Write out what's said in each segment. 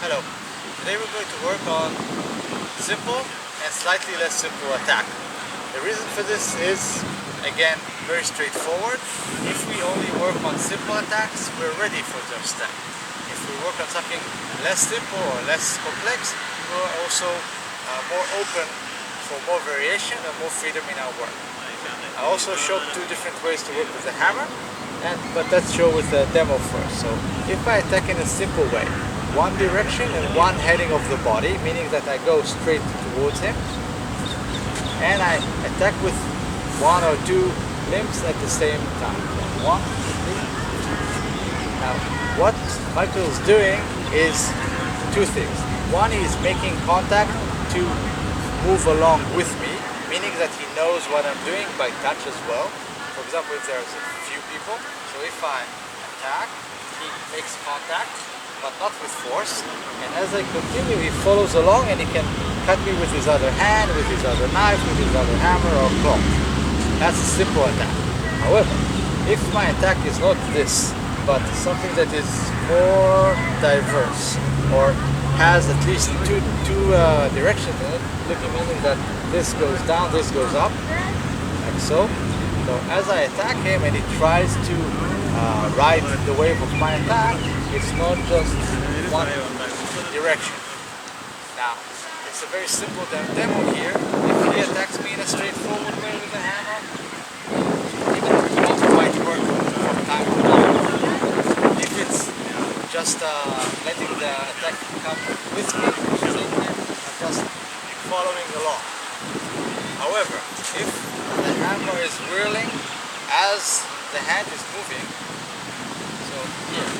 Hello. Today we're going to work on simple and slightly less simple attack. The reason for this is, again, very straightforward. If we only work on simple attacks, we're ready for the step. If we work on something less simple or less complex, we're also more open for more variation and more freedom in our work. I also showed two different ways to work with the hammer, but let's show with the demo first. So if I attack in a simple way, one direction and one heading of the body, meaning that I go straight towards him, and I attack with one or two limbs at the same time. One, two. Now, what Michael's doing is two things. One, he's making contact to move along with me, meaning that he knows what I'm doing by touch as well. For example, if there's a few people, so if I attack, he makes contact, but not with force, and as I continue he follows along and he can cut me with his other hand, with his other knife, with his other hammer or claw. That's a simple attack. However, if my attack is not this, but something that is more diverse or has at least two directions in it, meaning that this goes down, this goes up, like so. So as I attack him and he tries to ride the wave of my attack, it's not just one direction. Now, it's a very simple demo here. If he attacks me in a straightforward way with a hammer, it won't quite work from time to time. If it's just letting the attack come with me, I'm just following along. However, if the hammer is whirling as the hand is moving, so here,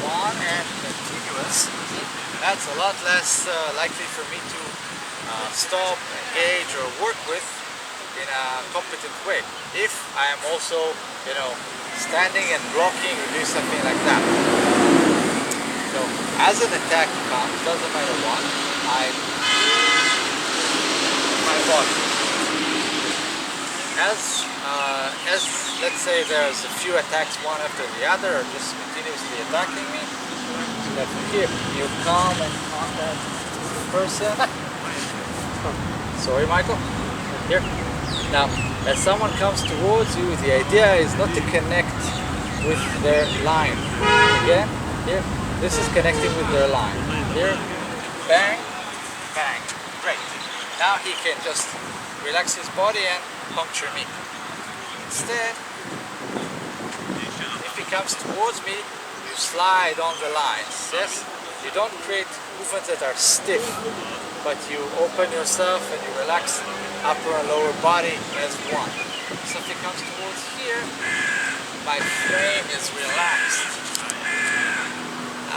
one and contiguous, that's a lot less likely for me to stop, engage or work with in a competent way. If I am also, standing and blocking or doing something like that. So as an attack comes, doesn't matter what, I move my body. As let's say there's a few attacks one after the other, or just continuously attacking me, that here you come and contact the person. Sorry, Michael. Here. Now, as someone comes towards you, the idea is not to connect with their line. Again, here, this is connecting with their line. Here, bang, bang. Great. Now he can just relax his body and puncture me. Instead, if he comes towards me, you slide on the lines. Yes? You don't create movements that are stiff, but you open yourself and you relax upper and lower body as one. If something comes towards here, my frame is relaxed.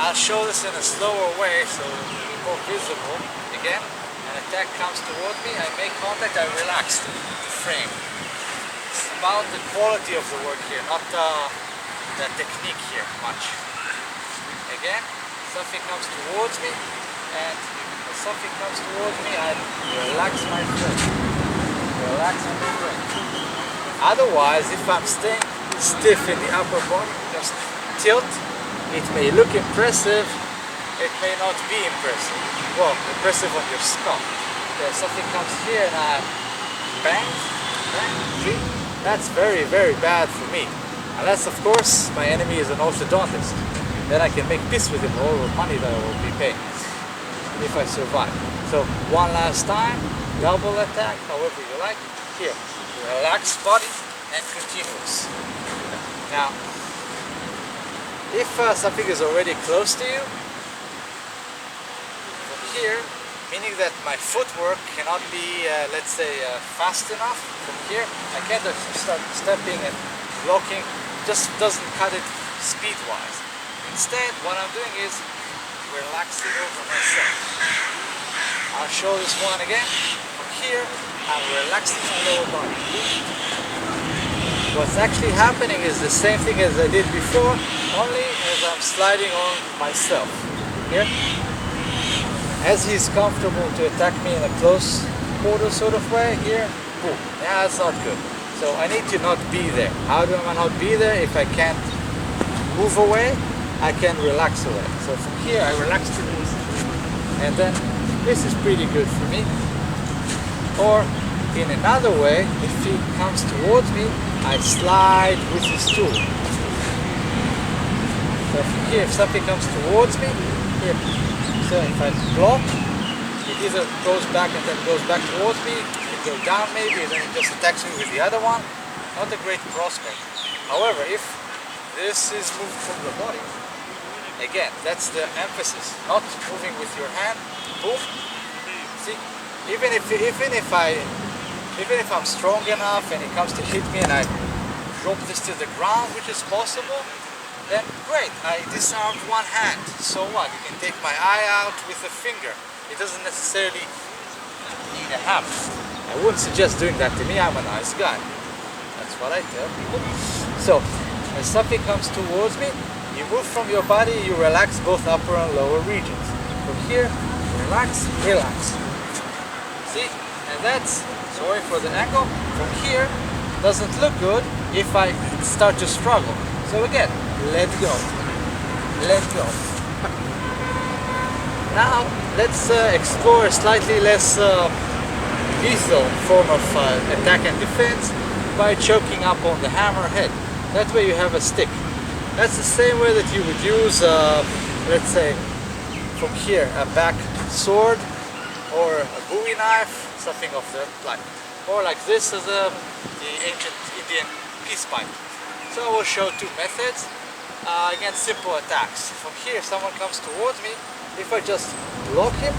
I'll show this in a slower way so it will be more visible. Again, an attack comes towards me, I make contact, I relax the frame. It's about the quality of the work here, not the technique here much. Again, something comes towards me, and as something comes towards me, I relax my frame. Relax my frame. Otherwise, if I'm staying stiff in the upper body, just tilt, it may look impressive, it may not be impressive. Well, impressive on your skull. Okay, something comes here and I bang, bang, see? That's very, very bad for me. Unless, of course, my enemy is an orthodontist. Then I can make peace with him for all the money that I will be paying if I survive. So, one last time, double attack, however you like. Here, relaxed body and continuous. Now, if something is already close to you, from here, meaning that my footwork cannot be, let's say, fast enough from here, I can't start stepping and blocking, just doesn't cut it speed-wise. Instead, what I'm doing is relaxing over myself. I'll show this one again. From here, I'm relaxing my lower body. What's actually happening is the same thing as I did before, only as I'm sliding on myself. Here. As he's comfortable to attack me in a close quarter sort of way, here, boom. Yeah, that's not good. So I need to not be there. How do I not be there? If I can't move away, I can relax away. So from here, I relax to the and then this is pretty good for me. Or in another way, if he comes towards me, I slide with his tool. So here, if something comes towards me, here, so if I block, it either goes back and then goes back towards me, it goes down maybe, and then it just attacks me with the other one. Not a great prospect. However, if this is moved from the body, again, that's the emphasis, not moving with your hand, boom. See, even if I'm strong enough and it comes to hit me and I drop this to the ground, which is possible, then great, I disarmed one hand. So what? You can take my eye out with a finger. It doesn't necessarily need a hammer. I wouldn't suggest doing that to me. I'm a nice guy. That's what I tell people. So, when something comes towards me, you move from your body, you relax both upper and lower regions. From here, relax, relax. See? And that's, sorry for the angle, from here, doesn't look good if I start to struggle. So again, let go, let go. Now, let's explore a slightly less lethal form of attack and defense by choking up on the hammerhead. That way you have a stick. That's the same way that you would use, let's say, from here, a back sword or a Bowie knife, something of that like. Or like this is the ancient Indian peace pipe. So I will show two methods against simple attacks. From here, if someone comes towards me, if I just block him,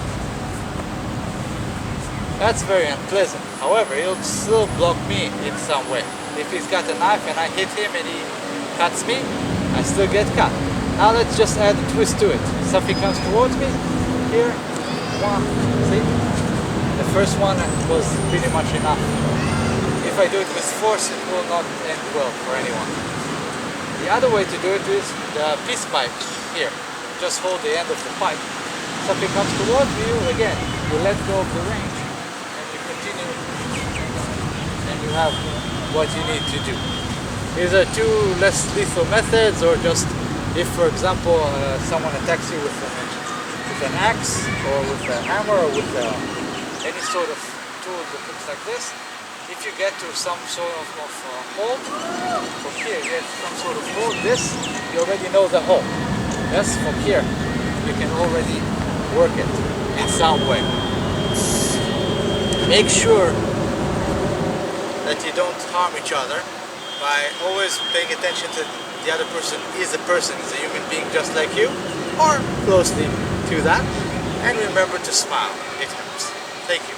that's very unpleasant. However, he'll still block me in some way. If he's got a knife and I hit him and he cuts me, I still get cut. Now let's just add a twist to it. Something comes towards me, here, one, see? The first one was pretty much enough. If I do it with force, it will not end well for anyone. The other way to do it is the peace pipe here. Just hold the end of the pipe. Something comes towards you, again, you let go of the range and you continue and you have what you need to do. These are two less lethal methods, or just if, for example, someone attacks you with an axe or with a hammer or with any sort of tool that looks like this. If you get to some sort of hole, from here you get some sort of hole, this, you already know the hole. Yes, from here you can already work it in some way. Make sure that you don't harm each other by always paying attention to the other person is a human being just like you, or closely to that, and remember to smile. It helps. Thank you.